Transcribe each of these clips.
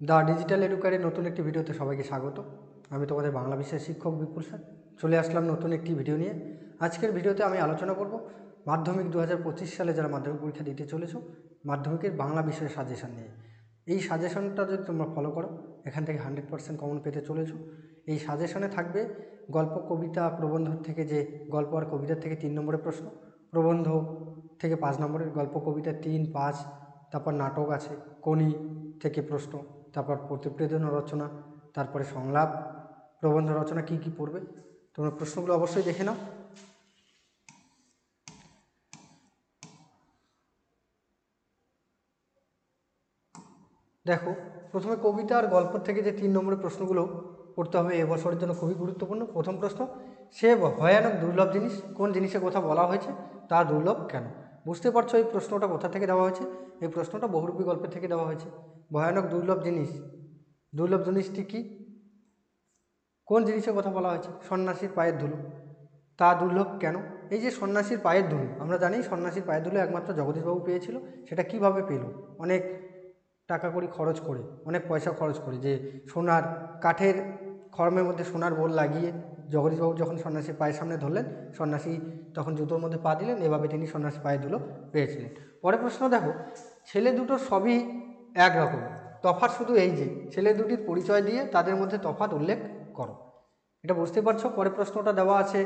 The digital এডুকারের নতুন একটি ভিডিওতে সবাইকে স্বাগত। আমি তোমাদের বাংলা বিষয়ের শিক্ষক বিপুল স্যার। চলে আসলাম নতুন একটি ভিডিও নিয়ে। আজকের ভিডিওতে আমি আলোচনা করব মাধ্যমিক 2025 সালে যারা মাধ্যমিক পরীক্ষা দিতে চলেছ মাধ্যমিকের বাংলা বিষয়ের সাজেশন নিয়ে। এই সাজেশনটা যদি তোমরা ফলো করো এখান থেকে 100% কমন পেতে চলেছ। এই সাজেশনে থাকবে গল্প, কবিতা, প্রবন্ধ থেকে যে গল্প আর কবিতার থেকে 3 নম্বরের প্রশ্ন, প্রবন্ধ থেকে 5 নম্বরের, গল্প কবিতা 3, 5, তারপর নাটক আছে, কোনি থেকে প্রশ্ন, তারপর প্রতিবেদন রচনা, তারপরে সংলাপ, প্রবন্ধ রচনা কি কি পড়বে তোমরা প্রশ্নগুলো অবশ্যই দেখে নাও। দেখো, প্রথমে কবিতা আর গল্প থেকে যে 3 নম্বরের প্রশ্নগুলো পড়তে হবে এবছরের জন্য খুবই গুরুত্বপূর্ণ। প্রথম প্রশ্ন, সে ভয়ানক দুর্লভ জিনিস, কোন জিনিসের কথা বলা হয়েছে, তা দুর্লভ কেন? বুঝতে পারছো এই প্রশ্নটা কোথা থেকে দেওয়া হয়েছে? এই প্রশ্নটা বহুরূপী গল্পের থেকে দেওয়া হয়েছে। ভয়ানক দুর্লভ জিনিস, দুর্লভ জিনিসটি কি, কোন জিনিসের কথা বলা হয়েছে? সন্ন্যাসীর পায়ের ধুলো, তা দুর্লভ কেন? এই যে সন্ন্যাসীর পায়ের ধুলো, আমরা জানি সন্ন্যাসীর পায়ের ধুলো একমাত্র জগদীশবাবু পেয়েছিল। সেটা কিভাবে পেল? অনেক টাকা কড়ি খরচ করে, অনেক পয়সা খরচ করে, যে সোনার কাঠের খড়মের মধ্যে সোনার বোল লাগিয়ে জগদীশবাবু যখন সন্ন্যাসীর পায়ের সামনে ধরলেন, সন্ন্যাসী তখন জুতোর মধ্যে পা দিলেন, এভাবে তিনি সন্ন্যাসী পায়ের ধুলো পেয়েছিলেন। পরের প্রশ্ন দেখো, ছেলে দুটো সবই একরকম, তফাৎ শুধু এই যে ছেলে দুটির পরিচয় দিয়ে তাদের মধ্যে তফাৎ উল্লেখ করো। এটা বুঝতে পারছো। পরের প্রশ্নটা দেওয়া আছে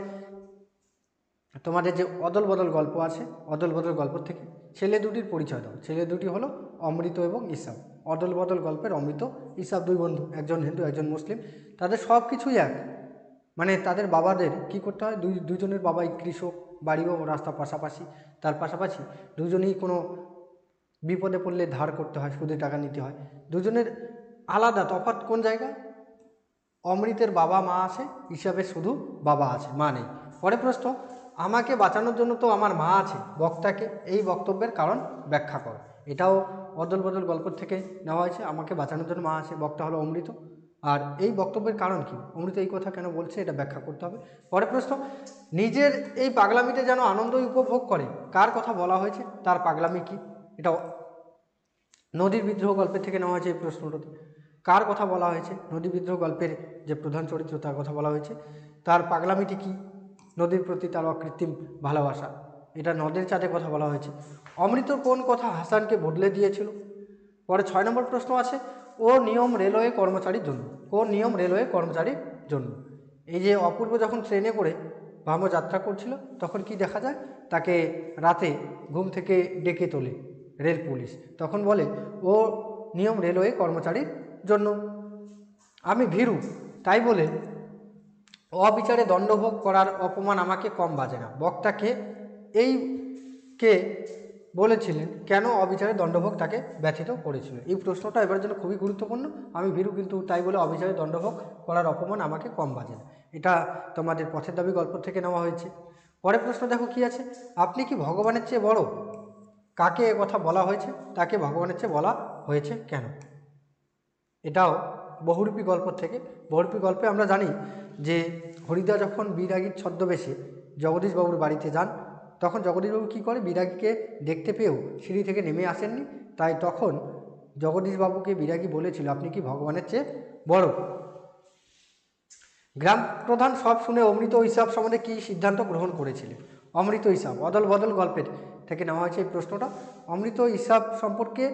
তোমাদের যে অদল বদল গল্প আছে, অদল বদল গল্প থেকে ছেলে দুটির পরিচয় দাও। ছেলে দুটি হলো অমৃত এবং ইসাব। অদল বদল গল্পের অমৃত ইসাব দুই বন্ধু, একজন হিন্দু একজন মুসলিম, তাদের সব কিছুই এক, মানে তাদের বাবাদের কি করতে হয়, দুজনের বাবাই কৃষক, বাড়ি ও রাস্তা পাশাপাশি, তার পাশাপাশি দুজনেই কোনো বিপদে পড়লে ধার করতে হয়, সুদে টাকা নিতে হয়। দুজনের আলাদা তফাৎ কোন জায়গায়? অমৃতের বাবা মা আছে, হিসাবে শুধু বাবা আছে, মা নেই। পরে প্রশ্ন, আমাকে বাঁচানোর জন্য তো আমার মা আছে, বক্তাকে এই বক্তব্যের কারণ ব্যাখ্যা কর। এটাও অদল বদল গল্প থেকে নেওয়া হয়েছে। আমাকে বাঁচানোর জন্য মা আছে, বক্তা হলো অমৃত, আর এই বক্তব্যের কারণ কি, অমৃত এই কথা কেন বলছে, এটা ব্যাখ্যা করতে হবে। পরে প্রশ্ন, নিজের এই পাগলামিতে যেন আনন্দই উপভোগ করে, কার কথা বলা হয়েছে, তার পাগলামি কি? এটা নদীর বিদ্রোহ গল্পের থেকে নেওয়া হয়েছে। এই প্রশ্নটাতে কার কথা বলা হয়েছে? নদী বিদ্রোহ গল্পের যে প্রধান চরিত্র তার কথা বলা হয়েছে। তার পাগলামিটি কি? নদীর প্রতি তার অকৃত্রিম ভালোবাসা। এটা নদের চাঁদের কথা বলা হয়েছে। অমৃত কোন কথা হাসানকে বদলে দিয়েছিল? পরে 6 নম্বর প্রশ্ন আছে, ও নিয়ম রেলওয়ে কর্মচারীর জন্য। কোন নিয়ম রেলওয়ে কর্মচারীর জন্য? এই যে অপূর্ব যখন ট্রেনে করে ভ্রাম্য যাত্রা করছিল তখন কি দেখা যায়, তাকে রাতে ঘুম থেকে ডেকে তোলে রেল পুলিশ, তখন বলে ও নিয়ম রেলওয়ে কর্মচারীর জন্য। আমি ভীরু, তাই বলে অবিচারে দণ্ডভোগ করার অপমান আমাকে কম বাজে না। বক্তাকে এই কে বলেছিলেন, কেন অবিচারে দণ্ডভোগ তাকে ব্যথিত করেছিল? এই প্রশ্নটা এবার জন্য খুবই গুরুত্বপূর্ণ। আমি ভীরু কিন্তু তাই বলে অবিচারে দণ্ডভোগ করার অপমান আমাকে কম বাজে না। এটা তোমাদের পথের দাবি গল্প থেকে নেওয়া হয়েছে। পরের প্রশ্ন দেখো কি আছে, আপনি কি ভগবানের চেয়ে বড়? কাকে এ কথা বলা হয়েছে, তাকে ভগবানের চেয়ে বলা হয়েছে কেন? এটাও বহুরূপী গল্প থেকে। বহুরূপী গল্পে আমরা জানি যে হরিদা যখন বিরাগীর ছদ্মবেশে জগদীশবাবুর বাড়িতে যান, তখন জগদীশবাবু কী করে, বিরাগীকে দেখতে পেয়েও সিঁড়ি থেকে নেমে আসেননি, তাই তখন জগদীশবাবুকে বিরাগী বলেছিল, আপনি কি ভগবানের চেয়ে বড়? গ্রাম প্রধান সব শুনে অমৃত হিসাব সম্বন্ধে কী সিদ্ধান্ত গ্রহণ করেছিলেন? অমৃত হিসাব অদল বদল গল্পের থেকে নেওয়া হয়েছে এই প্রশ্নটা। অমৃত হিসাব সম্পর্কে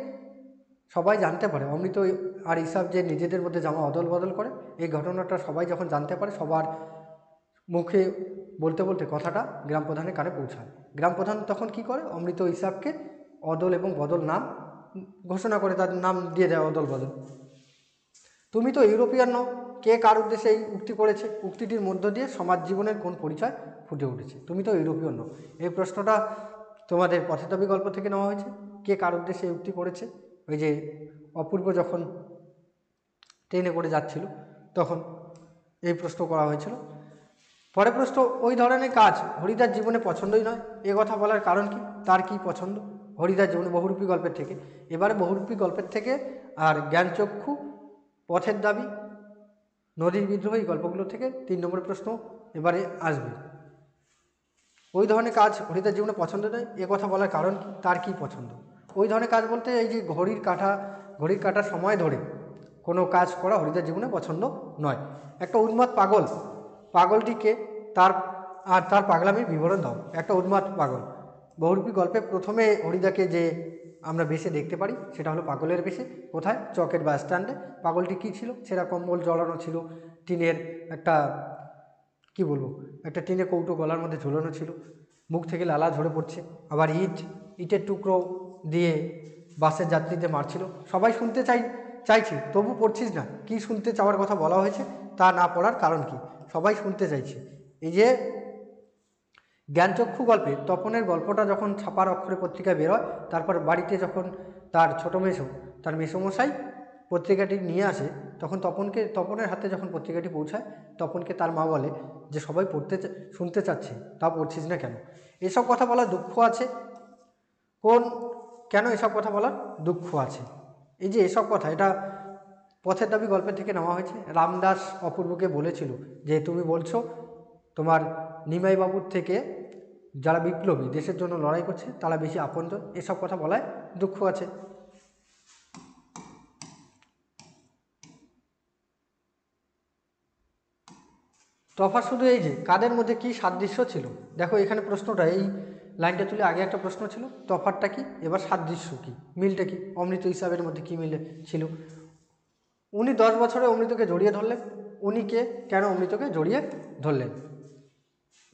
সবাই জানতে পারে, অমৃত আর ইসাব যে নিজেদের মধ্যে জামা অদল বদল করে, এই ঘটনাটা সবাই যখন জানতে পারে, সবার মুখে বলতে বলতে কথাটা গ্রাম প্রধানের কানে পৌঁছায়। গ্রাম প্রধান তখন কি করে, অমৃত ইসাবকে অদল এবং বদল নাম ঘোষণা করে, তাদের নাম দিয়ে দেয় অদল বদল। তুমি তো ইউরোপিয়ান নও, কে কার উদ্দেশ্যে এই উক্তি করেছে? উক্তিটির মধ্য দিয়ে সমাজ জীবনের কোন পরিচয় ফুটে উঠেছে? তুমি তো ইউরোপিয়ান নও, এই প্রশ্নটা তোমাদের পথের দাবি গল্প থেকে নেওয়া হয়েছে। কে কার উদ্দেশ্যে এই উক্তি করেছে? ওই যে অপূর্ব যখন ট্রেনে করে যাচ্ছিল তখন এই প্রশ্ন করা হয়েছিল। পরে প্রশ্ন, ওই ধরনের কাজ হরিদার জীবনে পছন্দই নয়, এ কথা বলার কারণ কি, তার কি পছন্দ? হরিদার জীবনে বহুরূপী গল্পের থেকে। এবারে বহুরূপী গল্পের থেকে আর জ্ঞানচক্ষু, পথের দাবি, নদীর বিদ্রোহ, এই গল্পগুলো থেকে 3 নম্বরের প্রশ্ন এবারে আসবে। ওই ধরনের কাজ হরিদার জীবনে পছন্দ নয়, এ কথা বলার কারণ কি, তার কি পছন্দ? ওই ধরনের কাজ বলতে এই যে ঘড়ির কাঁটার সময় ধরে কোনো কাজ করা হরিদার জীবনে পছন্দ নয়। একটা উন্মাদ পাগল, পাগলটিকে তার পাগলামির বিবরণ দাও। একটা উন্মাদ পাগল, বহুরূপী গল্পে প্রথমে হরিদাকে যে আমরা বেশে দেখতে পারি সেটা হলো পাগলের বেশে। কোথায়? চকের বাস স্ট্যান্ডে। পাগলটি কী ছিল? ছেঁড়া কম্বল জড়ানো ছিল, টিনের একটা কি বলবো, একটা টিনের কৌটো গলার মধ্যে ঝুলানো ছিল, মুখ থেকে লালা ঝরে পড়ছে, আবার ইটের টুকরো দিয়ে বাসের যাত্রীদের মারছিল। সবাই শুনতে চাইছে, তবু পড়ছিস না। কি শুনতে চাওয়ার কথা বলা হয়েছে তা না পড়ার কারণ কি? সবাই শুনতে চাইছে। এই যে জ্ঞানচক্ষু গল্পে তপনের গল্পটা যখন ছাপার অক্ষরে পত্রিকায় বেরোয়, তারপর বাড়িতে যখন তার ছোটো মেসো, তার মেসোমশাই পত্রিকাটি নিয়ে আসে, তখন তপনের হাতে যখন পত্রিকাটি পৌঁছায়, তপনকে তার মা বলে যে সবাই শুনতে চাচ্ছে, তা পড়ছিস না কেন? এসব কথা বলার দুঃখ আছে। কেন এসব কথা বলার দুঃখ আছে? এই যে এসব কথা, এটা পথের দাবি গল্পের থেকে নেওয়া হয়েছে। রামদাস অপূর্বকে বলেছিল যে তুমি বলছো তোমার নিমাইবাবুর থেকে যারা বিপ্লবী দেশের জন্য লড়াই করছে তারা বেশি আপনজন, এসব কথা বলায় দুঃখ আছে। তফাৎ শুধু এই যে কাদের মধ্যে কি সাদৃশ্য ছিল। দেখো এখানে প্রশ্নটা, এই লাইনটা তুলে আগে একটা প্রশ্ন ছিল, তফাৎটা কি, এবার সাদৃশ্য কি, মিলটা কি, অমৃত হিসাবের মধ্যে কি মিলে ছিল। উনি 10 বছরে অমৃতকে জড়িয়ে ধরলেন। উনি কে? কেন অমৃতকে জড়িয়ে ধরলেন?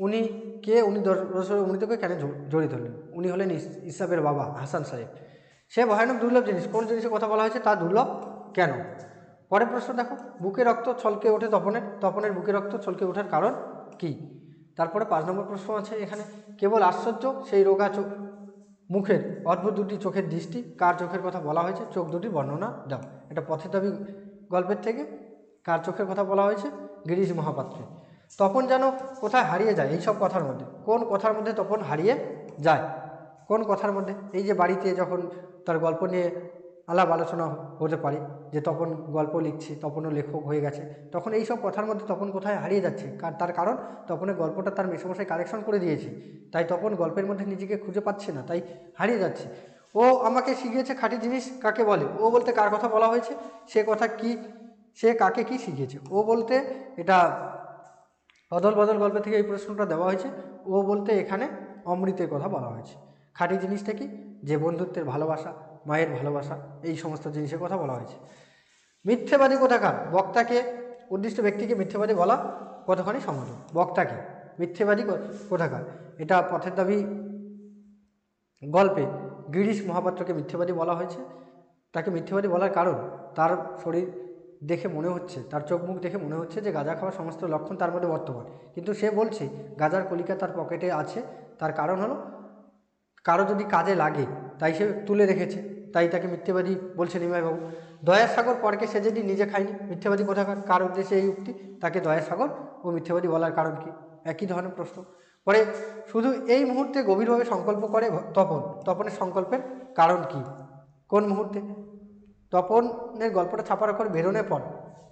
উনি কে? উনি 10 বছরে অমৃতকে কেন জড়িয়ে ধরলেন? উনি হলেন ইসাবের বাবা হাসান সাহেব। সে ভয়ানক দুর্লভ জিনিস, কোন জিনিসের কথা বলা হয়েছে, তা দুর্লভ কেন? পরের প্রশ্ন দেখো, বুকে রক্ত ছলকে ওঠে তপনের বুকে রক্ত ছলকে ওঠার কারণ কি? তারপরে 5 নম্বর প্রশ্ন আছে এখানে, কেবল আশ্চর্য সেই রোগা মুখের অদ্ভুত দুটি চোখের দৃষ্টি, কার চোখের কথা বলা হয়েছে? চোখ দুটির বর্ণনা দাও। এটা পথের দাবি গল্পের থেকে কার চোখের কথা বলা হয়েছে? গিরিশ মহাপাত্রের। তপন যেন কোথায় হারিয়ে যায় এইসব কথার মধ্যে। কোন কথার মধ্যে তপন হারিয়ে যায়? কোন কথার মধ্যে? এই যে বাড়িতে যখন তার গল্প নিয়ে আলাপ আলোচনা হতে পারে যে তপন গল্প লিখছে, তপনও লেখক হয়ে গেছে, তখন এই সব কথার মধ্যে তপন কোথায় হারিয়ে যাচ্ছে? তার কারণ তপনের গল্পটা তার মেসমশাই কারেকশন করে দিয়েছে, তাই তপন গল্পের মধ্যে নিজেকে খুঁজে পাচ্ছে না, তাই হারিয়ে যাচ্ছে। ও আমাকে শিখিয়েছে খাঁটি জিনিস কাকে বলে। ও বলতে কার কথা বলা হয়েছে? সে কথা কি, সে কাকে কি শিখিয়েছে? ও বলতে এটা অদল বদল গল্প থেকে এই প্রশ্নটা দেওয়া হয়েছে। ও বলতে এখানে অমৃতের কথা বলা হয়েছে। খাঁটি জিনিসটা কি? যে বন্ধুত্বের ভালোবাসা, মায়ের ভালোবাসা, এই সমস্ত জিনিসের কথা বলা হয়েছে। মিথ্যেবাদী কোথাকার? বক্তাকে, উদ্দিষ্ট ব্যক্তিকে মিথ্যেবাদী বলা কতখানি সম্মত? বক্তাকে মিথ্যেবাদী কোথাকার? এটা পথের দাবি গল্পে গিরিশ মহাপাত্রকে মিথ্যেবাদী বলা হয়েছে। তাকে মিথ্যেবাদী বলার কারণ তার শরীর দেখে মনে হচ্ছে, তার চোখ মুখ দেখে মনে হচ্ছে যে গাঁজা খাওয়ার সমস্ত লক্ষণ তার মধ্যে বর্তমান, কিন্তু সে বলছে গাঁজার কলিকা তার পকেটে আছে। তার কারণ হলো কারো যদি কাজে লাগে তাই সে তুলে রেখেছে, তাই তাকে মিথ্যেবাদী বলছে নিমাইবাবু। দয়ার সাগর পরকে সে যদি নিজে খায়নি, মিথ্যেবাদী কোথাকার? কার উদ্দেশ্যে এই উক্তি? তাকে দয়ার সাগর ও মিথ্যেবাদী বলার কারণ কি? একই ধরনের প্রশ্ন। পরে শুধু এই মুহূর্তে গভীরভাবে সংকল্প করে তপনের সংকল্পের কারণ কি? কোন মুহূর্তে? তপনের গল্পটা ছাপার পর বেরোনোর পর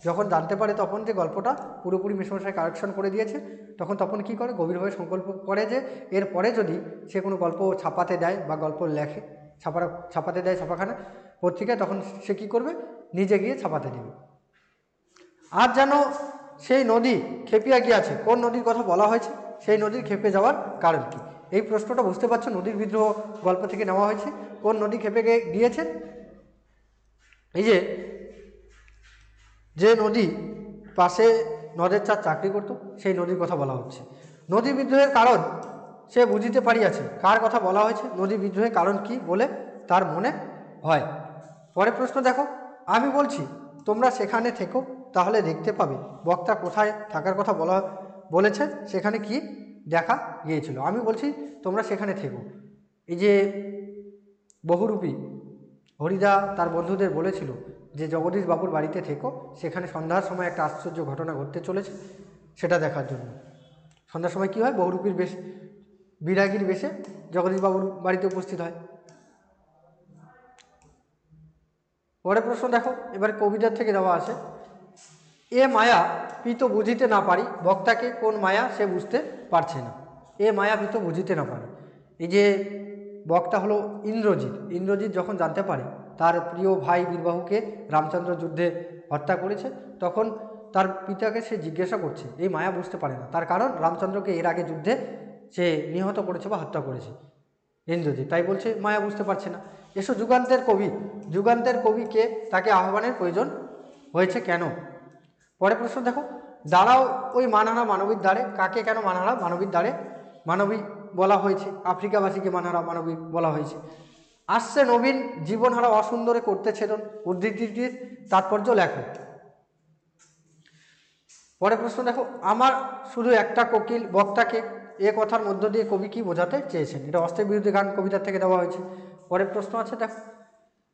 যখন জানতে পারে তপন যে গল্পটা পুরোপুরি মেসমশাই কারেকশন করে দিয়েছে, তখন তপন কী করে? গভীরভাবে সংকল্প করে যে এরপরে যদি সে কোনো গল্প ছাপাতে দেয় বা গল্প লেখে, ছাপাতে দেয় ছাপাখানা পত্রিকায়, তখন সে কী করবে? নিজে গিয়ে ছাপাতে দেবে। আর যেন সেই নদী খেপিয়া গিয়াছে, কোন নদীর কথা বলা হয়েছে? সেই নদীর খেপে যাওয়ার কারণ কি? এই প্রশ্নটা বুঝতে পারছো নদীর বিদ্রোহ গল্প থেকে নেওয়া হয়েছে। কোন নদী খেপে গিয়েছে? এই যে নদী পাশে নদের চার চাকরি করত, সেই নদীর কথা বলা হচ্ছে। নদী বিদ্রোহের কারণ সে বুঝিতে পারিয়াছে, কার কথা বলা হয়েছে? নদী বিদ্রোহের কারণ কি বলে তার মনে হয়। পরের প্রশ্ন দেখো, আমি বলছি তোমরা সেখানে থেকো, তাহলে দেখতে পাবে বক্তা কোথায় থাকার কথা বলেছে, সেখানে কি দেখা গিয়েছিল। আমি বলছি তোমরা সেখানে থেকো। এই যে বহুরূপী হরিদা তার বন্ধুদের বলেছিল যে জগদীশ বাবুর বাড়িতে থেকো, সেখানে সন্ধ্যার সময় একটা আশ্চর্য ঘটনা ঘটতে চলেছে, সেটা দেখার জন্য। সন্ধ্যার সময় কী হয়? বহুরূপীর বেশ, বিরাগীর বেশে জগদীশ বাবুর বাড়িতে উপস্থিত হয়। পরের প্রশ্ন দেখো, এবার কবিতার থেকে দেওয়া আছে, এ মায়া পিত বুঝিতে না পারি। বক্তাকে কোন মায়া সে বুঝতে পারছে না। এ মায়া পিত বুঝিতে না পারি, এই যে বক্তা হলো ইন্দ্রজিৎ। ইন্দ্রজিৎ যখন জানতে পারে তার প্রিয় ভাই বীরবাহুকে রামচন্দ্র যুদ্ধে হত্যা করেছে, তখন তার পিতাকে সে জিজ্ঞাসা করছে, এই মায়া বুঝতে পারে না, তার কারণ রামচন্দ্রকে এর আগে যুদ্ধে সে নিহত করেছে বা হত্যা করেছে ইন্দ্রজিৎ, তাই বলছে মায়া বুঝতে পারছে না। এসো যুগান্তের কবি, যুগান্তের কবিকে তাকে আহ্বানের প্রয়োজন হয়েছে কেন? পরের প্রশ্ন দেখো, দাঁড়াও ওই মানহারা মানবীর দ্বারে, কাকে কেন মানহারা মানবীর দ্বারে মানবী বলা হয়েছে? আফ্রিকাবাসীকে মানহারা মানবী বলা হয়েছে। আসছে নবীন জীবনহারা অসুন্দরে করতে ছেদন, উদ্ধৃতিটির তাৎপর্য লেখো। পরের প্রশ্ন দেখো, আমার শুধু একটা কোকিল বক্তাকে, এ কথার মধ্য দিয়ে কবি কি বোঝাতে চেয়েছেন? এটা অস্ত্রের বিরুদ্ধে গান কবিতার থেকে দেওয়া হয়েছে। পরের প্রশ্ন আছে দেখো,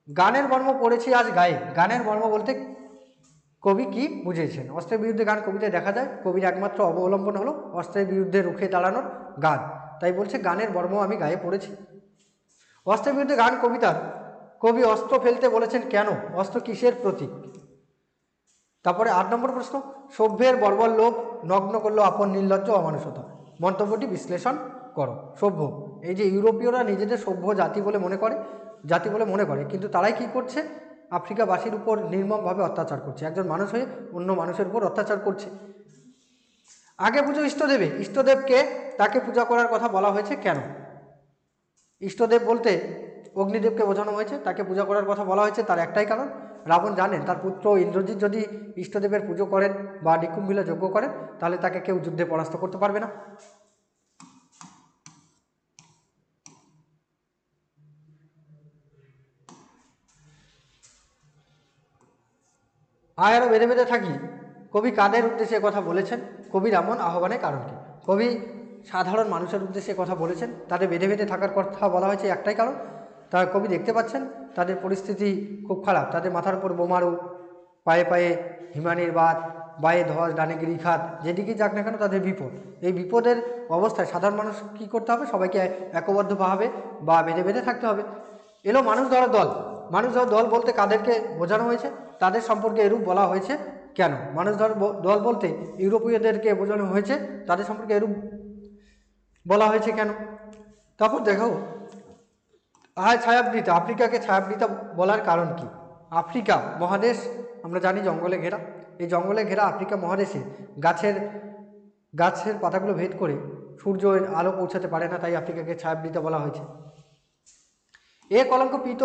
গানের মর্ম পড়েছি আজ গায়ে, গানের মর্ম বলতে কবি কি বুঝিয়েছেন? অস্ত্রের বিরুদ্ধে গান কবিতায় দেখা যায় কবির একমাত্র অবলম্বন হলো অস্ত্রের বিরুদ্ধে রুখে দাঁড়ানোর গান, তাই বলছে গানের মর্ম আমি গায়ে পড়েছি। অস্ত্রের বিরুদ্ধে গান কবিতার কবি অস্ত্র ফেলতে বলেছেন কেন? অস্ত্র কিসের প্রতীক? তারপরে 8 নম্বর প্রশ্ন, সভ্যের বর্বর লোভ নগ্ন করলো আপন নির্লজ্জ অমানুষতা, মন্তব্যটি বিশ্লেষণ করো। সভ্য, এই যে ইউরোপীয়রা নিজেদের সভ্য জাতি বলে মনে করে, কিন্তু তারাই কি করছে? আফ্রিকাবাসীর উপর নির্মমভাবে অত্যাচার করছে, একজন মানুষ হয়ে অন্য মানুষের উপর অত্যাচার করছে। আগে পুজো ইষ্টদেবে, ইষ্টদেবকে তাকে পূজা করার কথা বলা হয়েছে কেন? ইষ্টদেব বলতে অগ্নিদেবকে বোঝানো হয়েছে, তাকে পূজা করার কথা বলা হয়েছে তার একটাই কারণ, রাবণ জানেন তার পুত্র ইন্দ্রজিৎ যদি ইষ্টদেবের পুজো করেন বা নিকুম্ভিলা যজ্ঞ করেন তাহলে তাকে কেউ যুদ্ধে পরাস্ত করতে পারবে না। আয়ারও বেঁধে বেঁধে থাকি, কবি কাদের উদ্দেশ্যে কথা বলেছেন? কবির এমন আহ্বানের কারণ কি? কবি সাধারণ মানুষের উদ্দেশ্যে কথা বলেছেন, তাদের বেঁধে বেঁধে থাকার কথা বলা হয়েছে একটাই কারণ, তার কবি দেখতে পাচ্ছেন তাদের পরিস্থিতি খুব খারাপ, তাদের মাথার উপর বোমারু, পায়ে পায়ে হিমানির বাদ, বায়ে ধস ডানে গিরিখাত, যেদিকে যাক না কেন তাদের বিপদ। এই বিপদের অবস্থায় সাধারণ মানুষ কী করতে হবে? সবাইকে একবদ্ধভাবে বা বেঁধে বেঁধে থাকতে হবে। এলো মানুষ ধরার দল, মানুষ ধরার দল বলতে কাদেরকে বোঝানো হয়েছে? তাদের সম্পর্কে এরূপ বলা হয়েছে কেন? মানুষ ধরার দল বলতে ইউরোপীয়দেরকে বোঝানো হয়েছে, তাদের সম্পর্কে এরূপ বলা হয়েছে কেন? তারপর দেখো, ছায়াবৃতা, আফ্রিকাকে ছায়াবৃতা বলার কারণ কি? আফ্রিকা মহাদেশ আমরা জানি জঙ্গলে ঘেরা, এই জঙ্গলে ঘেরা আফ্রিকা মহাদেশে গাছের পাতাগুলো ভেদ করে সূর্যের আলো পৌঁছাতে পারে না, তাই আফ্রিকাকে ছায়াবৃতা বলা হয়েছে। এ কলঙ্ক পীত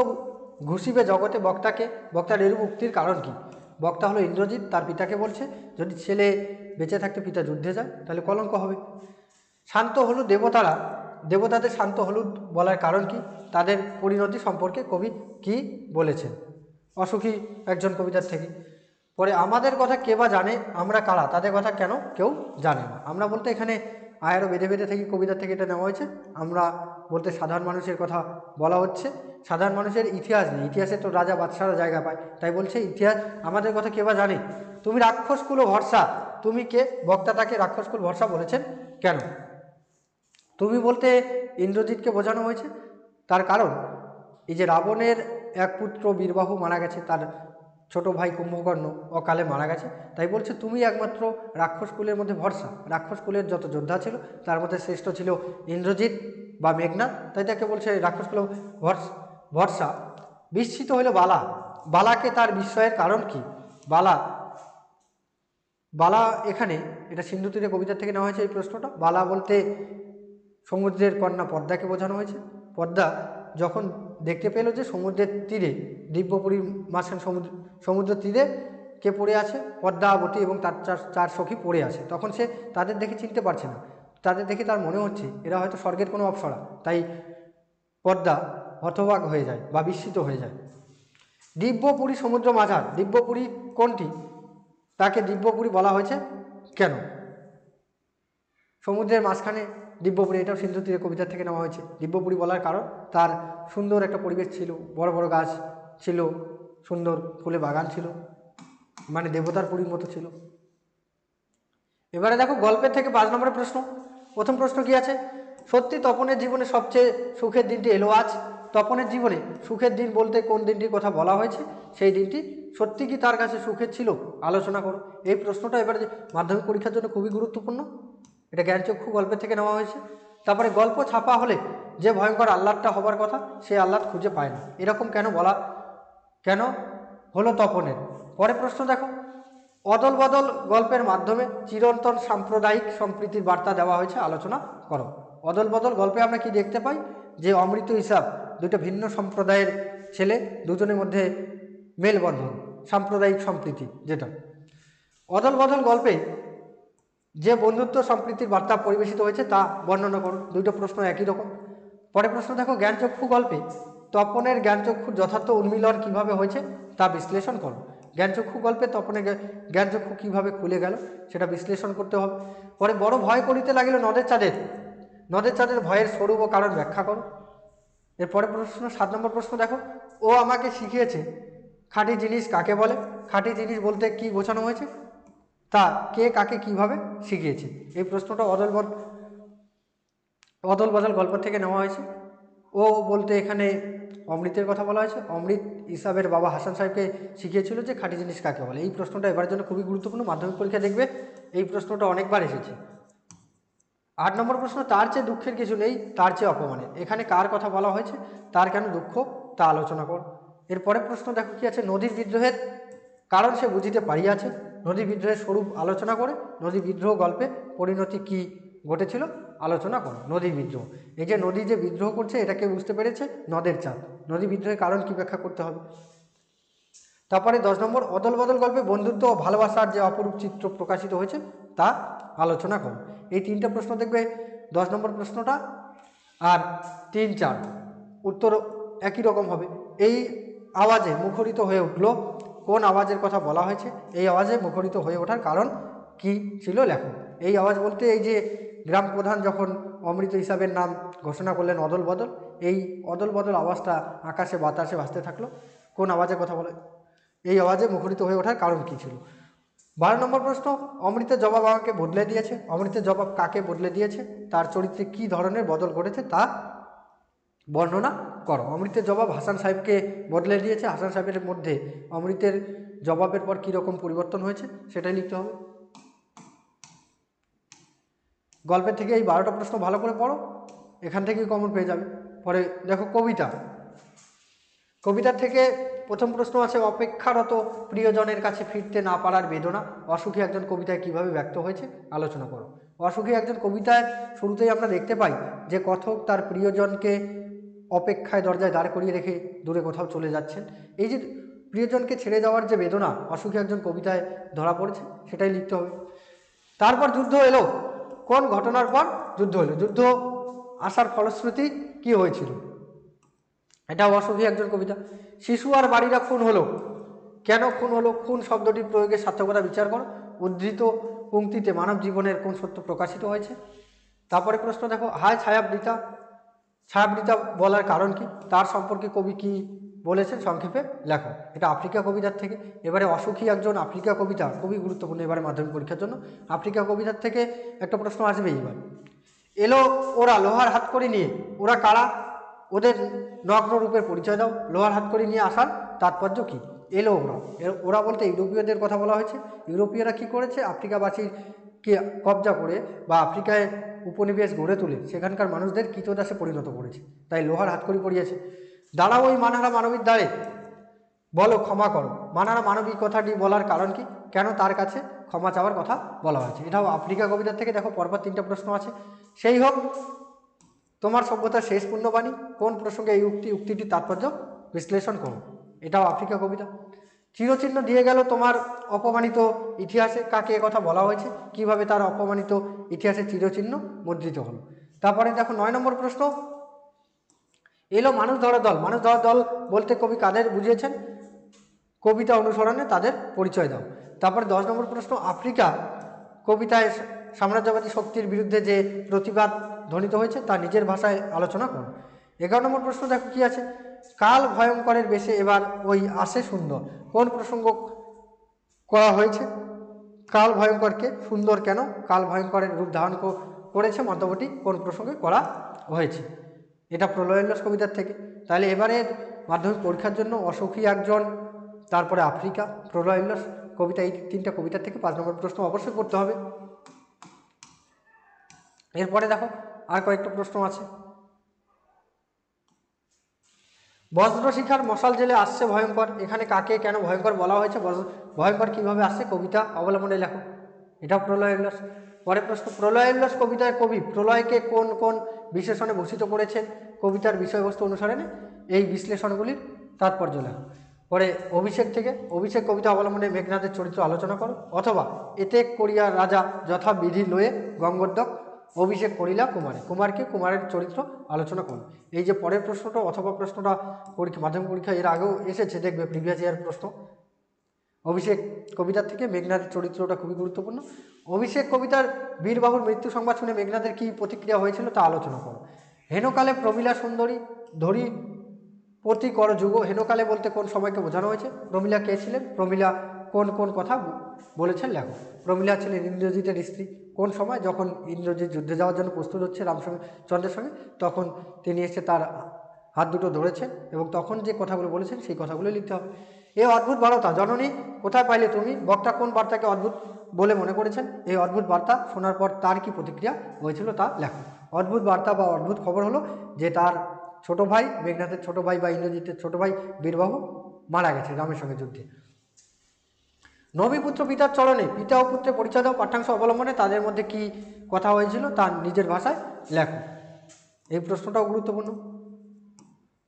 ঘুষিবে জগতে বক্তাকে, বক্তার এরূপ উক্তির কারণ কি? বক্তা হলো ইন্দ্রজিৎ, তার পিতাকে বলছে যদি ছেলে বেঁচে থাকতে পিতা যুদ্ধে যায় তাহলে কলঙ্ক হবে। শান্ত হলুদ দেবতারা, দেবতাদের শান্ত হলুদ বলার কারণ কি? তাদের পরিণতি সম্পর্কে কবি কি বলেছেন? অসুখী একজন কবিতার থেকে। পরে আমাদের কথা কে বা জানে, আমরা কারা, তাদের কথা কেন কেউ জানে না? আমরা বলতে এখানে আয়ারও বেঁধে বেঁধে থেকে কবিতার থেকে এটা নেওয়া হয়েছে, আমরা বলতে সাধারণ মানুষের কথা বলা হচ্ছে। সাধারণ মানুষের ইতিহাস নেই, ইতিহাসে তো রাজা বাদশাহরা জায়গা পায়, তাই বলছে ইতিহাস আমাদের কথা কে বা জানে। তুমি রাক্ষসকুল ভরসা, তুমি কে? বক্তা তাকে রাক্ষসকুল ভরসা বলেছেন কেন? তুমি বলতে ইন্দ্রজিৎকে বোঝানো হয়েছে, তার কারণ এই যে রাবণের এক পুত্র বীরবাহু মারা গেছে, তার ছোট ভাই কুম্ভকর্ণ অকালে মারা গেছে, তাই বলছে তুমি একমাত্র রাক্ষস কুলের মধ্যে ভরসা। রাক্ষস কুলের যত যোদ্ধা ছিল তার মধ্যে শ্রেষ্ঠ ছিল ইন্দ্রজিৎ বা মেঘনাদ, তাই তাকে বলছে রাক্ষস কুল ভরসা। বিস্মিত হইল বালা, বালাকে তার বিস্ময়ের কারণ কি? বালা এখানে এটা সিন্ধু তীরে কবিতা থেকে নেওয়া হয়েছে এই প্রশ্নটা। বালা বলতে সমুদ্রের কন্যা পদ্মাকে বোঝানো হয়েছে। পদ্মা যখন দেখতে পেল যে সমুদ্রের তীরে দিব্যপুরীর মাঝখানে সমুদ্র তীরে কে পড়ে আছে? পদ্মাবতী এবং তার চার সখী পড়ে আছে, তখন সে তাদের দেখে চিনতে পারছে না, তাদের দেখে তার মনে হচ্ছে এরা হয়তো স্বর্গের কোনো অপ্সরা, তাই পদ্মা হতবাক হয়ে যায় বা বিস্মিত হয়ে যায়। দিব্যপুরী সমুদ্র মাঝার, দিব্যপুরী কোনটি? তাকে দিব্যপুরী বলা হয়েছে কেন? সমুদ্রের মাঝখানে দিব্যপুরী, এটাও সিন্ধু তীরে কবিতা থেকে নেওয়া হয়েছে। দিব্যপুরী বলার কারণ তার সুন্দর একটা পরিবেশ ছিল, বড় বড় গাছ ছিল, সুন্দর ফুলে বাগান ছিল, মানে দেবতার পুরীর মতো ছিল। এবারে দেখো গল্পের থেকে 5 নম্বরের প্রশ্ন। প্রথম প্রশ্ন কি আছে? সত্যি তপনের জীবনে সবচেয়ে সুখের দিনটি এলো আজ। তপনের জীবনে সুখের দিন বলতে কোন দিনটির কথা বলা হয়েছে? সেই দিনটি সত্যি কি তার কাছে সুখের ছিল? আলোচনা করো। এই প্রশ্নটা এবারে মাধ্যমিক পরীক্ষার জন্য খুবই গুরুত্বপূর্ণ, এটা জ্ঞানচক্ষু গল্পের থেকে নেওয়া হয়েছে। তারপরে গল্প ছাপা হলে যে ভয়ঙ্কর আহ্লাদটা হবার কথা সে আহ্লাদ খুঁজে পায় না, এরকম কেন বলা কেন হলো তপনের। পরে প্রশ্ন দেখো, অদল বদল গল্পের মাধ্যমে চিরন্তন সাম্প্রদায়িক সম্প্রীতির বার্তা দেওয়া হয়েছে, আলোচনা করো। অদল বদল গল্পে আমরা কি দেখতে পাই, যে অমৃত হিসাব দুটো ভিন্ন সম্প্রদায়ের ছেলে, দুজনের মধ্যে মেলবন্ধন, সাম্প্রদায়িক সম্প্রীতি। যেটা অদল বদল গল্পে যে বন্ধুত্ব সম্প্রীতির বার্তা পরিবেশিত হয়েছে তা বর্ণনা করো। দুটো প্রশ্ন একই রকম। পরে প্রশ্ন দেখো, জ্ঞানচক্ষু গল্পে তপনের জ্ঞানচক্ষুর যথার্থ উন্মিলন কিভাবে হয়েছে তা বিশ্লেষণ করো। জ্ঞানচক্ষু গল্পে তপনের জ্ঞানচক্ষু কিভাবে খুলে গেল সেটা বিশ্লেষণ করতে হবে। পরে বড় ভয় করিতে লাগিল নদের চাঁদের, নদের চাঁদের ভয়ের স্বরূপ ও কারণ ব্যাখ্যা করো। এরপরে প্রশ্ন 7 নম্বর প্রশ্ন দেখো, ও আমাকে শিখিয়েছে খাঁটি জিনিস কাকে বলে। খাঁটি জিনিস বলতে কি বোঝানো হয়েছে, তা কে কাকে কিভাবে শিখিয়েছে। এই প্রশ্নটা অদল বদল গল্প থেকে নেওয়া হয়েছে। ও বলতে এখানে অমৃতের কথা বলা হয়েছে। অমৃত ইসাবের বাবা হাসান সাহেবকে শিখিয়েছিল যে খাঁটি জিনিস কাকে বলে। এই প্রশ্নটা এবার জন্য খুবই গুরুত্বপূর্ণ, মাধ্যমিক পরীক্ষা দেখবে এই প্রশ্নটা অনেকবার এসেছে। 8 নম্বর প্রশ্ন, তার চেয়ে দুঃখের কিছু নেই, তার চেয়ে অপমানের। এখানে কার কথা বলা হয়েছে, তার কেন দুঃখ তা আলোচনা কর। এরপরে প্রশ্ন দেখো কি আছে, নদীর বিদ্রোহের কারণ সে বুঝিতে পারিয়াছে। নদী বিদ্রোহের স্বরূপ আলোচনা করে। নদী বিদ্রোহ গল্পে পরিণতি কি ঘটেছিল আলোচনা করো। নদী বিদ্রোহ, এই যে নদী যে বিদ্রোহ করছে এটাকে বুঝতে পেরেছে নদের চাঁদ। নদী বিদ্রোহের কারণ কি ব্যাখ্যা করতে হবে। তারপরে 10 নম্বর, অদল বদল গল্পে বন্ধুত্ব ও ভালোবাসার যে অপরূপ চিত্র প্রকাশিত হয়েছে তা আলোচনা করো। এই 3টে প্রশ্ন দেখবে 10 নম্বর প্রশ্নটা, আর 3, 4 উত্তর একই রকম হবে। এই আওয়াজে মুখরিত হয়ে উঠল, কোন আওয়াজের কথা বলা হয়েছে, এই আওয়াজে মুখরিত হয়ে ওঠার কারণ কি ছিল লেখো। এই আওয়াজ বলতে এই যে গ্রাম প্রধান যখন অমৃত হিসাবের নাম ঘোষণা করলেন অদল বদল, এই অদল বদল আওয়াজটা আকাশে বাতাসে ভাসতে থাকলো, কোন আওয়াজের কথা বলে, এই আওয়াজে মুখরিত হয়ে ওঠার কারণ কী ছিল। 12 নম্বর প্রশ্ন, অমৃতের জবাব আমাকে বদলে দিয়েছে। অমৃতের জবাব কাকে বদলে দিয়েছে, তার চরিত্রে কী ধরনের বদল ঘটেছে তা বর্ণনা করো। অমৃতের জবাব হাসান সাহেবকে বদলে দিয়েছে। হাসান সাহেবের মধ্যে অমৃতের জবাবের পর কীরকম পরিবর্তন হয়েছে সেটাই লিখতে হবে। গল্পের থেকে এই 12টা প্রশ্ন ভালো করে পড়ো, এখান থেকেই কমন পেয়ে যাবে। পরে দেখো কবিতা, কবিতার থেকে প্রথম প্রশ্ন আছে, অপেক্ষারত প্রিয়জনের কাছে ফিরতে না পারার বেদনা অসুখী একজন কবিতায় কিভাবে ব্যক্ত হয়েছে আলোচনা করো। অসুখী একজন কবিতায় শুরুতেই আমরা দেখতে পাই যে কথক তার প্রিয়জনকে অপেক্ষায় দরজায় দাঁড় করিয়ে রেখে দূরে কোথাও চলে যাচ্ছেন। এই যে প্রিয়জনকে ছেড়ে যাওয়ার যে বেদনা অসুখী একজন কবিতায় ধরা পড়েছে সেটাই লিখতে হবে। তারপর যুদ্ধ এলো, কোন ঘটনার পর যুদ্ধ এলো, যুদ্ধ আসার ফলশ্রুতি কি হয়েছিল, এটা অসুখী একজন কবিতা। শিশু আর বাড়িরা খুন হলো, কেন খুন হলো, খুন শব্দটির প্রয়োগের সার্থকতা বিচার করো। উদ্ধৃত পংক্তিতে মানব জীবনের কোন সত্য প্রকাশিত হয়েছে। তারপরে প্রশ্ন দেখো, হায় ছায়াবৃতা, ছায়াবৃতা বলার কারণ কি, তার সম্পর্কে কবি কি বলেছেন সংক্ষেপে লেখো। এটা আফ্রিকা কবিতার থেকে। এবারে অসুখী একজন আফ্রিকা কবিতা খুবই গুরুত্বপূর্ণ এবারে মাধ্যমিক পরীক্ষার জন্য। আফ্রিকা কবিতার থেকে একটা প্রশ্ন আসবে এইবার। এলো ওরা লোহার হাতকড়ি নিয়ে, ওরা কারা, ওদের নগ্ন রূপের পরিচয় দাও। লোহার হাতকড়ি নিয়ে আসার তাৎপর্য কী। এলো ওরা, ওরা বলতে ইউরোপীয়দের কথা বলা হয়েছে। ইউরোপীয়রা কি করেছে, আফ্রিকাবাসীকে কবজা করে বা আফ্রিকায় উপনিবেশ গড়ে তুলে সেখানকার মানুষদের কৃতদাসে পরিণত করেছে, তাই লোহার হাতকড়ি পরিয়েছে। দাঁড়াও ওই মানহারা মানবীর দ্বারে, বলো ক্ষমা করো। মানারা মানবিক কথাটি বলার কারণ কি, কেন তার কাছে ক্ষমা চাওয়ার কথা বলা হয়েছে। এটাও আফ্রিকা কবিতার থেকে। দেখো পরপর 3টে প্রশ্ন আছে। সেই হোক তোমার সভ্যতার শেষ পুণ্যবাণী, কোন প্রসঙ্গে এই উক্তিটির তাৎপর্য বিশ্লেষণ করো। এটাও আফ্রিকা কবিতা। চিরচিহ্ন দিয়ে গেল তোমার অপমানিত ইতিহাসে, কাকে কথা বলা হয়েছে, কিভাবে তার অপমানিত ইতিহাসে চিরচিহ্ন মুদ্রিত হলো। তারপরে দেখো 9 নম্বর প্রশ্ন, এলো মানুষ ধরা দল। মানুষ ধরা দল বলতে কবি কাদের বুঝিয়েছেন, কবিতা অনুসরণে তাদের পরিচয় দাও। তারপরে 10 নম্বর প্রশ্ন, আফ্রিকা কবিতায় সাম্রাজ্যবাদী শক্তির বিরুদ্ধে যে প্রতিবাদ ধ্বনিত হয়েছে তা নিজের ভাষায় আলোচনা করুন। 11 নম্বর প্রশ্ন দেখো কি আছে, কাল ভয়ঙ্করের বেশে এবার ওই আসে সুন্দর, কোন প্রসঙ্গ করা হয়েছে। কাল ভয়ঙ্করকে সুন্দর কেন, কাল ভয়ঙ্করের রূপ ধারণ করেছে মন্তব্যটি কোন প্রসঙ্গে করা হয়েছে। এটা প্রলয়োল্লাস কবিতার থেকে। তাহলে এবারে মাধ্যমিক পরীক্ষার জন্য অসুখী একজন, তারপরে আফ্রিকা, প্রলয়োল্লাস কবিতা, এই 3টে কবিতার থেকে 5 নম্বর প্রশ্ন অবশ্যই করতে হবে। এরপরে দেখো আর কয়েকটা প্রশ্ন আছে। বজ্রশিখার মশাল জেলে আসছে ভয়ঙ্কর, এখানে কাকে কেন ভয়ঙ্কর বলা হয়েছে, ভয়ঙ্কর কিভাবে আসছে কবিতা অবলম্বনে লেখো। এটা প্রলয় উল্লাস। পরের প্রশ্ন, প্রলয় উল্লাস কবিতায় কবি প্রলয়কে কোন কোন বিশেষণে ভূষিত করেছেন কবিতার বিষয়বস্তু অনুসরণে এই বিশ্লেষণগুলির তাৎপর্য লেখো। পরে অভিষেক থেকে, অভিষেক কবিতা অবলম্বনে মেঘনাদের চরিত্র আলোচনা করো, অথবা এতে করিয়া রাজা যথাবিধি লয়ে গঙ্গোদ্যোগ অভিষেক করিলা কুমারে, কুমারকে কুমারের চরিত্র আলোচনা করো। এই যে পরের প্রশ্নটা অথবা প্রশ্নটা পরীক্ষা মাধ্যমিক পরীক্ষা এর আগেও এসেছে, দেখবে প্রিভিয়াস ইয়ার প্রশ্ন। অভিষেক কবিতার থেকে মেঘনাদের চরিত্রটা খুবই গুরুত্বপূর্ণ। অভিষেক কবিতার বীরবাহুর মৃত্যু সংবাদ শুনে মেঘনাদের কী প্রতিক্রিয়া হয়েছিল তা আলোচনা করো। হেনকালে প্রমীলা সুন্দরী ধরি প্রতি কর যুগ, হেনকালে বলতে কোন সময়কে বোঝানো হয়েছে, প্রমীলা কে ছিলেন, প্রমীলা কোন কোন কথা বলেছেন লেখো। প্রমীলা ছিলেন ইন্দ্রজিতের স্ত্রী, কোন সময়, যখন ইন্দ্রজিৎ যুদ্ধে যাওয়ার জন্য প্রস্তুত হচ্ছে রামচন্দ্রের সঙ্গে, তখন তিনি এসে তার হাত দুটো ধরেছেন এবং তখন যে কথাগুলো বলেছেন সেই কথাগুলো লিখতে হবে। এ অদ্ভুত বার্তা জননী কোথায় পাইলে তুমি, বক্তা কোন বার্তাকে অদ্ভুত বলে মনে করেছেন, এই অদ্ভুত বার্তা শোনার পর তার কি প্রতিক্রিয়া হয়েছিল তা লেখো। অদ্ভুত বার্তা বা অদ্ভুত খবর হলো যে তার ছোট ভাই, মেঘনাথের ছোট ভাই বা ইন্দ্রজিতের ছোট ভাই বীরবাহু মারা গেছে রামের সঙ্গে যুদ্ধে। নবীপুত্র পিতার চরণে, পিতা ও পুত্রের পরিচয় দাও পাঠ্যাংশ অবলম্বনে তাদের মধ্যে কি কথা হয়েছিল তার নিজের ভাষায় লেখো। এই প্রশ্নটাও গুরুত্বপূর্ণ।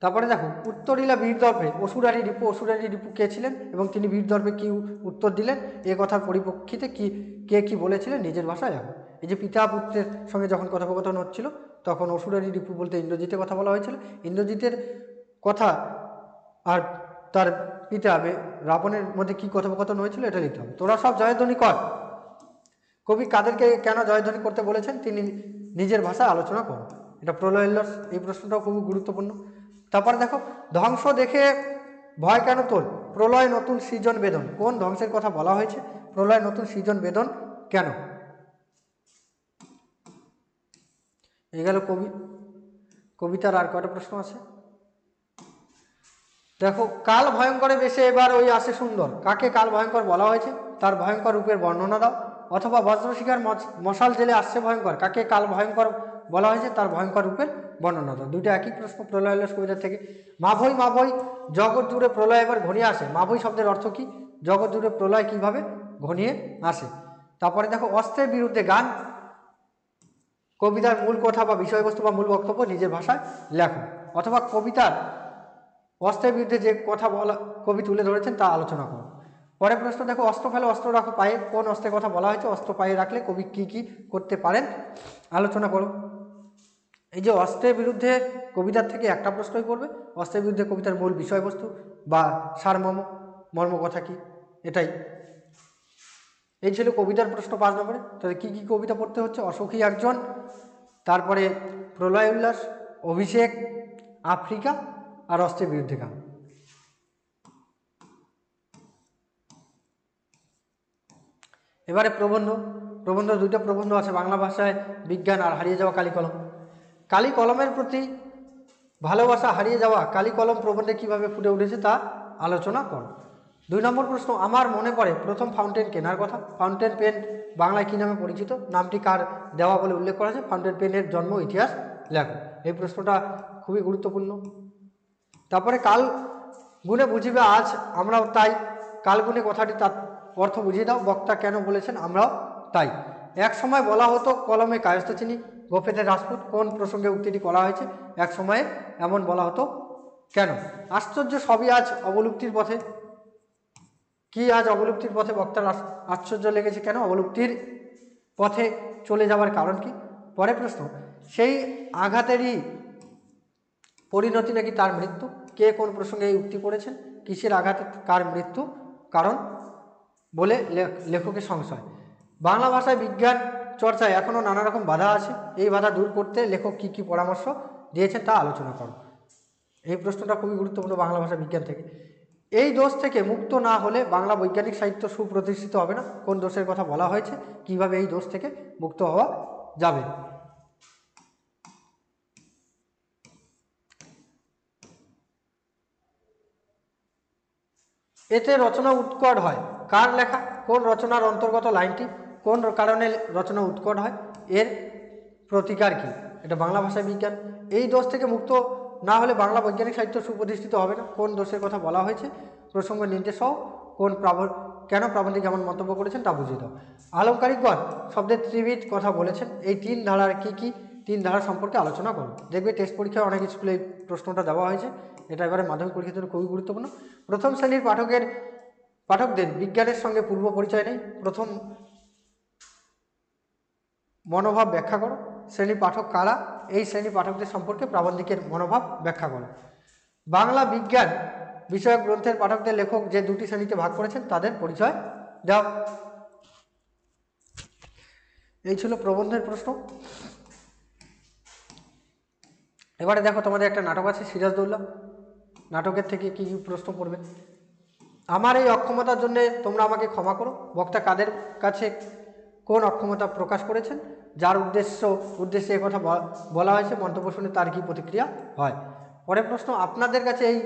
তারপরে দেখো, উত্তরিলা বীরদর্পে অসুরারি রিপু, অসুরারি রিপু কে ছিলেন এবং তিনি বীরদর্পে কি উত্তর দিলেন, এ কথার পরিপ্রেক্ষিতে কি কে কি বলেছিলেন নিজের ভাষায় লেখো। এই যে পিতা পুত্রের সঙ্গে যখন কথোপকথন হচ্ছিল তখন অসুরারি রিপু বলতে ইন্দ্রজিতের কথা বলা হয়েছিল, ইন্দ্রজিতের কথা আর তার পিতা রাবণের মধ্যে কি কথোপকথন হয়েছিল এটা লিখতে হবে। তোরা সব জয়ধ্বনি কর, কবি কাদেরকে কেন জয়ধ্বনি করতে বলেছেন তিনি নিজের ভাষায় আলোচনা করুন। এটা প্রলয় উল্লাস, এই প্রশ্নটাও খুবই গুরুত্বপূর্ণ। তারপরে দেখো, ধ্বংস দেখে ভয় কেন তোল, প্রলয় নতুন সৃজন বেদন, কোন ধ্বংসের কথা বলা হয়েছে, প্রলয় নতুন সৃজন বেদন কেন। এই গেল কবিতার আর কয়টা প্রশ্ন আছে দেখো। কাল ভয়ঙ্করে বেশে এবার ওই আসে সুন্দর, কাকে কাল ভয়ঙ্কর বলা হয়েছে, তার ভয়ঙ্কর রূপের বর্ণনা দাও। অথবা বজ্রশিখার মশাল জেলে আসছে ভয়ঙ্কর, কাকে কাল ভয়ঙ্কর বলা হয়েছে তার ভয়ঙ্কর রূপের বর্ণনা দাও। দুইটা একই প্রশ্ন প্রলয় উল্লাস কবিতা থেকে। মাভৈ মাভৈ জগৎ জুড়ে প্রলয় এবার ঘনিয়ে আসে, মাভৈ শব্দের অর্থ কি, জগৎ জুড়ে প্রলয় কিভাবে ঘনিয়ে আসে। তারপরে দেখো, অস্ত্রের বিরুদ্ধে গান, কবিতার মূল কথা বা বিষয়বস্তু বা মূল বক্তব্য নিজের ভাষায় লেখো। অথবা কবিতার অস্ত্রের বিরুদ্ধে যে কথা বলা কবি তুলে ধরেছেন তা আলোচনা করো। পরের প্রশ্ন দেখো, অস্ত্র ফেলে অস্ত্র রাখো পায়ে, কোন অস্ত্রের কথা বলা হয়েছে, অস্ত্র পায়ে রাখলে কবি কি কি করতে পারেন আলোচনা করো। এই যে অস্ত্রের বিরুদ্ধে কবিতার থেকে একটা প্রশ্নই পড়বে, অস্ত্রের বিরুদ্ধে কবিতার মূল বিষয়বস্তু বা সারমর্ম, মর্মকথা কি, এটাই। এই ছিল কবিতার প্রশ্ন 5 নম্বরে। তাহলে কী কী কবিতা পড়তে হচ্ছে, অসখী একজন, তারপরে প্রলয় উল্লাস, অভিষেক, আফ্রিকা আর অস্ত্রের বিরুদ্ধে গান। এবারে প্রবন্ধ। প্রবন্ধ দুইটা প্রবন্ধ আছে বাংলা ভাষায়, বিজ্ঞান আর হারিয়ে যাওয়া কালি কলম। কালি কলমের প্রতি ভালোবাসা হারিয়ে যাওয়া কালি কলম প্রবন্ধে কীভাবে ফুটে উঠেছে তা আলোচনা করো। 2 নম্বর প্রশ্ন, আমার মনে পড়ে প্রথম ফাউন্টেন কেনার কথা, ফাউন্টেন পেন বাংলায় কী নামে পরিচিত, নামটি কার দেওয়া বলে উল্লেখ করা আছে, ফাউন্টেন পেনের জন্ম ইতিহাস লেখো। এই প্রশ্নটা খুবই গুরুত্বপূর্ণ। তারপরে কাল গুণে বুঝিবে আজ আমরাও তাই, কাল গুণে কথাটি তার অর্থ বুঝিয়ে দাও, বক্তা কেন বলেছেন আমরাও তাই। এক সময় বলা হতো কলমে কায়স্থ চিনি, গোপেদের রাজপুত, কোন প্রসঙ্গে উক্তিটি করা হয়েছে, এক সময়ে এমন বলা হতো কেন। আশ্চর্য সবই আজ অবলুপ্তির পথে, কি আজ অবলুপ্তির পথে, বক্তার আশ্চর্য লেগেছে কেন, অবলুপ্তির পথে চলে যাওয়ার কারণ কি। পরের প্রশ্ন, সেই আঘাতেরই পরিণতি নাকি তার মৃত্যু, কে কোন প্রসঙ্গে এই উক্তি করেছেন, কিসের আঘাতে কার মৃত্যু কারণ বলে লেখকের সংশয়। বাংলা ভাষায় বিজ্ঞান চর্চায় এখনও নানা রকম বাধা আছে, এই বাধা দূর করতে লেখক কী কী পরামর্শ দিয়েছেন তা আলোচনা করো। এই প্রশ্নটা খুবই গুরুত্বপূর্ণ বাংলা ভাষা বিজ্ঞান থেকে। এই দোষ থেকে মুক্ত না হলে বাংলা বৈজ্ঞানিক সাহিত্য সুপ্রতিষ্ঠিত হবে না, কোন দোষের কথা বলা হয়েছে, কিভাবে এই দোষ থেকে মুক্ত হওয়া যাবে। এতে রচনা উৎকট হয়, কার লেখা, কোন রচনার অন্তর্গত লাইনটি, কোন কারণে রচনা উৎকট হয়, এর প্রতিকার কি, এটা বাংলা ভাষায় বিজ্ঞান। এই দোষ থেকে মুক্ত না হলে বাংলা বৈজ্ঞানিক সাহিত্য সুপ্রতিষ্ঠিত হবে না। কোন দোষের কথা বলা হয়েছে, প্রসঙ্গ নির্দেশ সহ কোন কেন প্রাবন্ধিক এমন মন্তব্য করেছেন তা বুঝিয়ে দাও। আলংকারিকগণ শব্দের ত্রিবিধ কথা বলেছেন, এই তিন ধারার কি তিন ধারা সম্পর্কে আলোচনা করো। দেখবে টেস্ট পরীক্ষায় অনেক স্কুলে এই প্রশ্নটা দেওয়া হয়েছে, এটা এবারে মাধ্যমিক পরীক্ষার জন্য খুবই গুরুত্বপূর্ণ। প্রথম শ্রেণীর পাঠকদের বিজ্ঞানের সঙ্গে পূর্ব পরিচয় নেই, প্রথম মনোভাব ব্যাখ্যা করো। শ্রেণী পাঠক কারা, এই শ্রেণী পাঠকদের সম্পর্কে প্রাবন্ধিকের মনোভাব ব্যাখ্যা করো। বাংলা বিজ্ঞান বিষয়ক গ্রন্থের পাঠকদের লেখক যে দুটি শ্রেণীতে ভাগ করেছেন তাদের পরিচয় দাও। এই ছিল প্রবন্ধের প্রশ্ন। এবারে দেখো তোমাদের একটা নাটক আছে সিরাজদৌল্লা, নাটকের থেকে কি কি প্রশ্ন পড়বে। আমার এই অক্ষমতার জন্য তোমরা আমাকে ক্ষমা করো। বক্তা কাদের কাছে কোন অক্ষমতা প্রকাশ করেছেন, যার উদ্দেশ্যে কথা বলা হয়েছে, মন্তব্য শুনে তার কি প্রতিক্রিয়া হয়। পরের প্রশ্ন, আপনাদের কাছে এই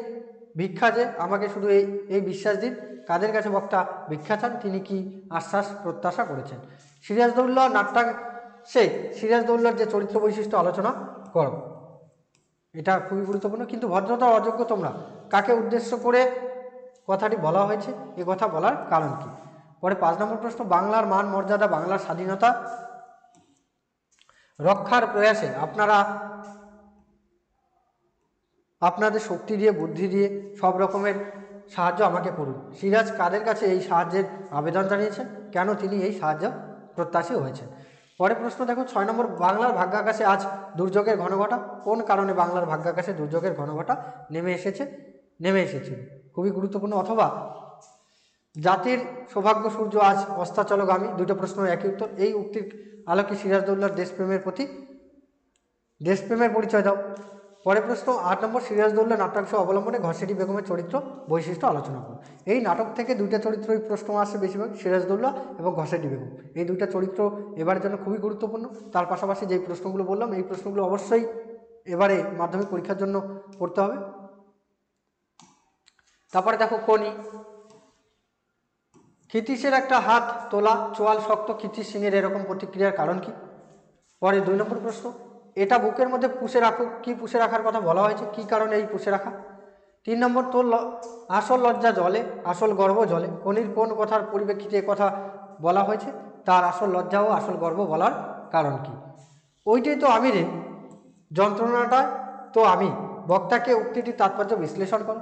ভিক্ষা যে আমাকে শুধু এই বিশ্বাস দিন, কাদের কাছে বক্তা ভিক্ষা চান, তিনি কি আশ্বাস প্রত্যাশা করেছেন। সিরাজদৌল্লা নাট্যাংশে সিরাজদৌল্লার যে চরিত্র বৈশিষ্ট্য আলোচনা করো, এটা খুবই গুরুত্বপূর্ণ। কিন্তু ভদ্রতা অযোগ্য তোমরা, কাকে উদ্দেশ্য করে কথাটি বলা হয়েছে, এ কথা বলার কারণ কি। পরে 5 নম্বর প্রশ্ন, বাংলার মান মর্যাদা, বাংলার স্বাধীনতা রক্ষার প্রয়াসে আপনারা আপনাদের শক্তি দিয়ে, বুদ্ধি দিয়ে সব রকমের সাহায্য আমাকে করুন। সিরাজ কাদের কাছে এই সাহায্যের আবেদন জানিয়েছেন, কেন তিনি এই সাহায্য প্রত্যাশী হয়েছেন। পরের প্রশ্ন দেখো 6 নম্বর, বাংলার ভাগ্যাকাশে আজ দুর্যোগের ঘনঘটা, কোন কারণে বাংলার ভাগ্যাকাশে দুর্যোগের ঘনঘটা নেমে এসেছিল, খুবই গুরুত্বপূর্ণ। অথবা জাতির সৌভাগ্য সূর্য আজ অস্তাচলগামী, দুটো প্রশ্ন একই উত্তর। এই উক্তির আলোকে সিরাজদৌল্লার দেশপ্রেমের পরিচয় দাও। পরের প্রশ্ন 8 নম্বর, সিরাজদৌল্লা নাট্যাংশ অবলম্বনে ঘসেটি বেগমের চরিত্র বৈশিষ্ট্য আলোচনা করো। এই নাটক থেকে দুইটা চরিত্রই প্রশ্ন আসছে বেশিরভাগ, সিরাজদৌল্লা এবং ঘসেটি বেগম। এই দুইটা চরিত্র এবারের জন্য খুবই গুরুত্বপূর্ণ। তার পাশাপাশি যেই প্রশ্নগুলো বললাম, এই প্রশ্নগুলো অবশ্যই এবারে মাধ্যমিক পরীক্ষার জন্য পড়তে হবে। তারপরে দেখো কোনি, ক্ষিতীশের একটা হাত তোলা, চোয়াল শক্ত, ক্ষিতীশ সিংয়ের এরকম প্রতিক্রিয়ার কারণ কি। পরে 2 নম্বর প্রশ্ন, এটা বুকের মধ্যে পুষে রাখো, কি পুষে রাখার কথা বলা হয়েছে, কি কারণে এই পুষে রাখা। 3 নম্বর, তোর আসল লজ্জা জলে, আসল গর্ব জলে, কোনির কোন কথার পরিপ্রেক্ষিতে কথা বলা হয়েছে, তার আসল লজ্জা ও আসল গর্ব বলার কারণ কি। ওইটাই তো আমি রে, যন্ত্রণাটা তো আমি, বক্তাকে উক্তিটির তাৎপর্য বিশ্লেষণ করো।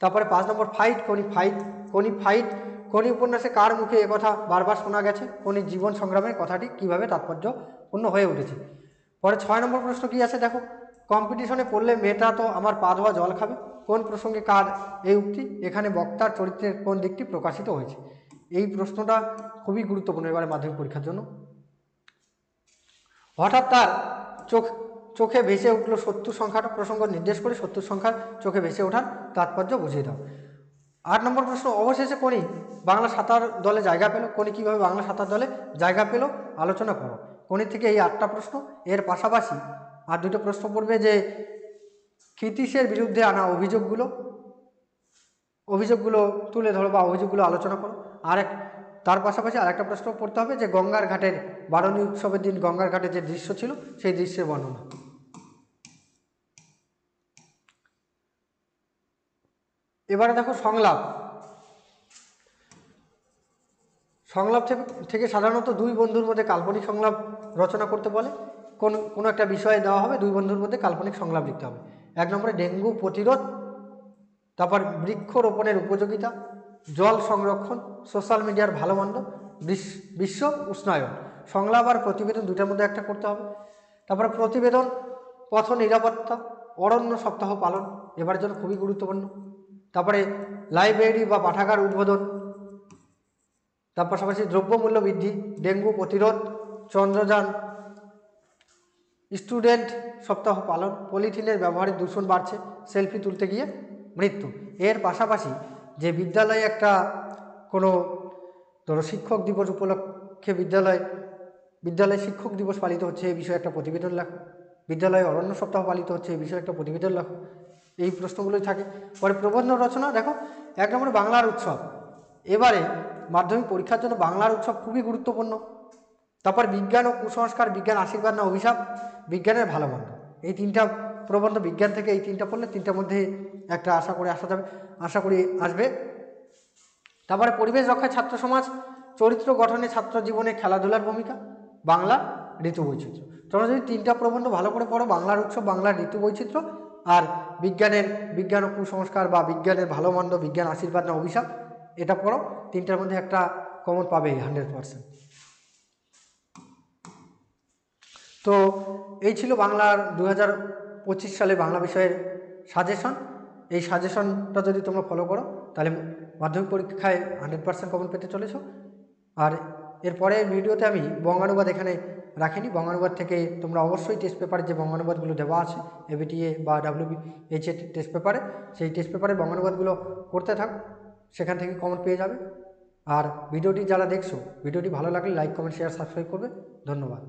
তারপরে 5 নম্বর, কোনি উপন্যাসে কার মুখে একথা বারবার শোনা গেছে, কোনি জীবন সংগ্রামের কথাটি কিভাবে তাৎপর্যপূর্ণ হয়ে উঠেছে। পরে 6 নম্বর প্রশ্ন কি আছে দেখো, কম্পিটিশনে পড়লে মেয়েটা তো আমার পা ধোয়া জল খাবে, কোন প্রসঙ্গে কার এই উক্তি, এখানে বক্তার চরিত্রের কোন দিকটি প্রকাশিত হয়েছে। এই প্রশ্নটা খুবই গুরুত্বপূর্ণ এবারে মাধ্যমিক পরীক্ষার জন্য। হঠাৎ তার চোখে ভেসে উঠল 70 সংখ্যাটা, প্রসঙ্গ নির্দেশ করে 70 সংখ্যার চোখে ভেসে ওঠার তাৎপর্য বুঝিয়ে দাও। 8 নম্বর প্রশ্ন, অবশেষে কোনি বাংলা সাঁতার দলে জায়গা পেল, কোনি কীভাবে বাংলা সাঁতার দলে জায়গা পেল আলোচনা করো। কোনি থেকে এই 8টা প্রশ্ন, এর পাশাপাশি আর 2টো প্রশ্ন পড়বে যে ক্ষিতীশের বিরুদ্ধে আনা অভিযোগগুলো তুলে ধরো বা অভিযোগগুলো আলোচনা করো। তার পাশাপাশি আরেকটা প্রশ্ন পড়তে হবে যে গঙ্গার ঘাটের বারণী উৎসবের দিন গঙ্গার ঘাটে যে দৃশ্য ছিল সেই দৃশ্যের বর্ণনা। এবারে দেখো সংলাপ থেকে সাধারণত 2 বন্ধুর মধ্যে কাল্পনিক সংলাপ রচনা করতে বলে। কোনো একটা বিষয়ে দেওয়া হবে, 2 বন্ধুর মধ্যে কাল্পনিক সংলাপ লিখতে হবে। 1 নম্বরে ডেঙ্গু প্রতিরোধ, তারপর বৃক্ষরোপণের উপযোগিতা, জল সংরক্ষণ, সোশ্যাল মিডিয়ার ভালো মন্দ, বিশ্ব উষ্ণায়ন। সংলাপ আর প্রতিবেদন 2টার মধ্যে একটা করতে হবে। তারপরে প্রতিবেদন, পথ নিরাপত্তা, অরণ্য সপ্তাহ পালন, এবারের জন্য খুবই গুরুত্বপূর্ণ। তারপরে লাইব্রেরি বা পাঠাগার উদ্বোধন, তার পাশাপাশি দ্রব্যমূল্য বৃদ্ধি, ডেঙ্গু প্রতিরোধ, চন্দ্রযান, স্টুডেন্ট সপ্তাহ পালন, পলিথিনের ব্যবহারে দূষণ বাড়ছে, সেলফি তুলতে গিয়ে মৃত্যু। এর পাশাপাশি যে বিদ্যালয়ে একটা কোনো ধরো শিক্ষক দিবস উপলক্ষে বিদ্যালয়ে শিক্ষক দিবস পালিত হচ্ছে এই বিষয়ে একটা প্রতিবেদন লেখো, বিদ্যালয়ে অরণ্য সপ্তাহ পালিত হচ্ছে এই বিষয়ে একটা প্রতিবেদন লেখো। এই প্রশ্নগুলোই থাকে। পরে প্রবন্ধ রচনা দেখো 1 নম্বরে বাংলার উৎসব, এবারে মাধ্যমিক পরীক্ষার জন্য বাংলার উৎসব খুবই গুরুত্বপূর্ণ। তারপর বিজ্ঞান ও কুসংস্কার, বিজ্ঞান আশীর্বাদ না অভিশাপ, বিজ্ঞানের ভালো মন্দ, এই 3টা প্রবন্ধ বিজ্ঞান থেকে এই তিনটা পড়লে তিনটার মধ্যে একটা আশা করি আসবে। তারপরে পরিবেশ রক্ষায় ছাত্র সমাজ, চরিত্র গঠনে ছাত্র জীবনে খেলাধুলার ভূমিকা, বাংলা ঋতু বৈচিত্র্য। তোমরা যদি তিনটা প্রবন্ধ ভালো করে পড়ো, বাংলার উৎসব, বাংলার ঋতু বৈচিত্র্য আর বিজ্ঞান ও কুসংস্কার বা বিজ্ঞানের ভালো মন্দ, বিজ্ঞান আশীর্বাদ না অভিশাপ, এটা পড়ো, তিনটার মধ্যে একটা কমন পাবেই 100%। তো এই ছিল বাংলার 2025 সালে বাংলা বিষয়ের সাজেশন। এই সাজেশনটা যদি তোমরা ফলো করো তাহলে মাধ্যমিক পরীক্ষায় 100% কমন পেতে চলেছো। আর এরপরের ভিডিওতে আমি বঙ্গানুবাদ এখানে রাখিনি, বঙ্গানুবাদ থেকে তোমরা অবশ্যই টেস্ট পেপারে যে বঙ্গানুবাদগুলো দেওয়া আছে এবিটিএ বা WBH টেস্ট পেপারে, সেই টেস্ট পেপারে বঙ্গানুবাদগুলো করতে থাক, সেখান থেকে কমন পেয়ে যাবে। আর ভিডিওটি যারা দেখছো, ভিডিওটি ভালো লাগলে লাইক, কমেন্ট, শেয়ার, সাবস্ক্রাইব করবে। ধন্যবাদ।